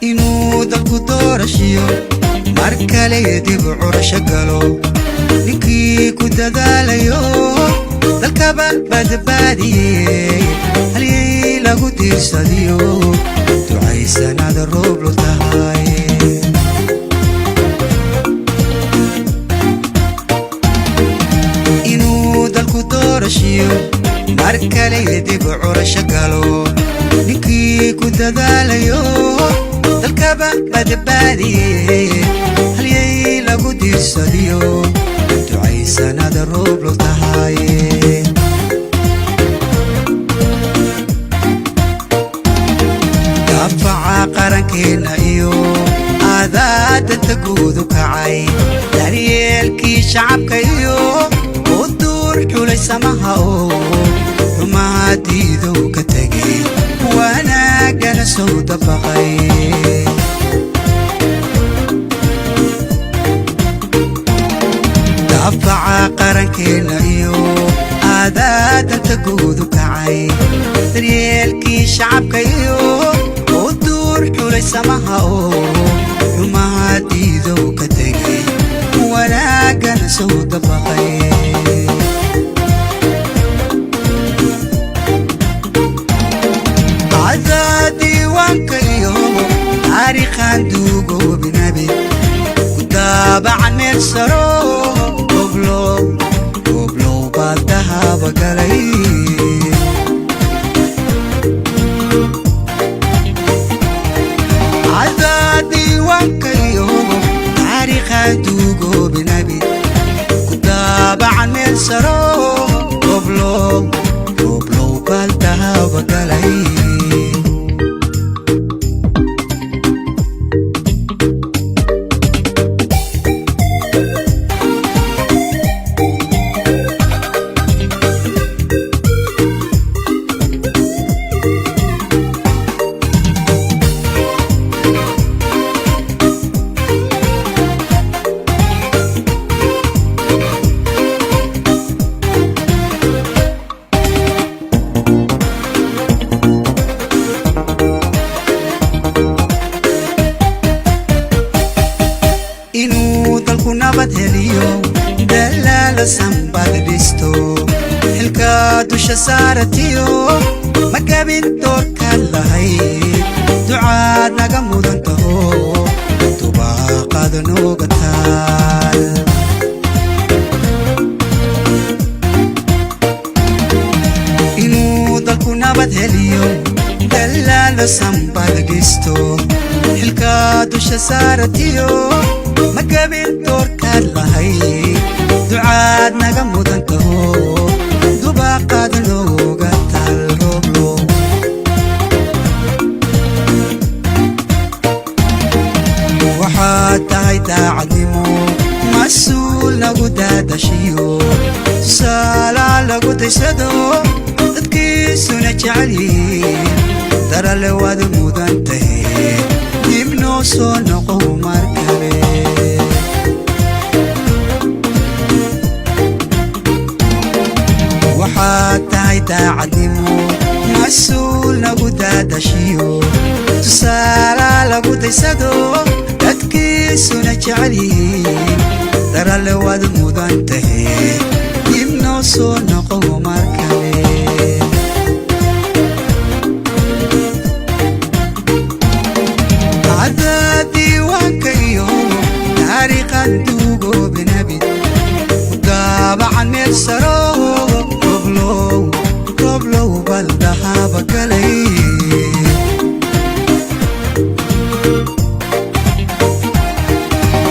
inuu dalku doorashiyo mar kale dib u curasho galo ninkii ku dadaalayo dalkaba badbaadiyey halyey lagu tiirsadiyo ducaysanada roob lu tahay inuu dalku doorashiyo mar kale dib u curasho galo ninkii ku dadaalayo dalkaba badbaadiyey halyey lagu tiirsadiyo ducaysanada roob lu tahay daafaca qarankeena iyo aadaadanta guud u kacay daryeelkii shacabka iyo u duur xulay samaha oo xumaadiidow ka tegay wanaagana soo dabaqay daafaca qarankeena iyo aadaadanta guud u kacay daryeelkii shacabka iyo u duur xulay samaha oo xumaadiidow ka tegay wanaagana soo dabaqay taariikhan duugo binabi ku daabacan meel saro goblow baad dahaba galay cadaa diiwaankayo taariikhan duugo binabi ku daabacan meel saro goblow baad dahaba galay inuu dalku nabad heliyo dalaala sanbad dhisto xilka dusha saaratiyo ma gabin doorkaad lahayd ducaad naga mudan taho dubaaqaada nooga taal inuu dalku nabad heliyo dalaala sanbad dhisto xilka dusha saaratiyo ma gabin doorkaad lahayd ducaad naga mudan taho dubaaqaada nooga taal rooblo waxaad tahay daacadnimo mas-uul nagu daadashiyo tusaalaa lagu daysado dadkiisuna jecelyihiin darale waad mudan tahay dib noo soo noqo mar kale waxaad tahay daacadnimo mas-uul nagu daadashiyo tusaalaa lagu daysado dadkiisuna jecelyihiin darale waad mudan tahay dib noo soo noqo mar kale cadaa diiwaankayo taariikhan duugo binabi ku daabacan meel saro goblow bal dahaba galay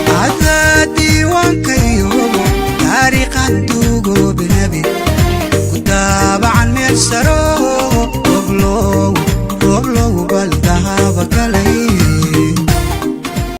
cadaa diiwaankayo taariikhan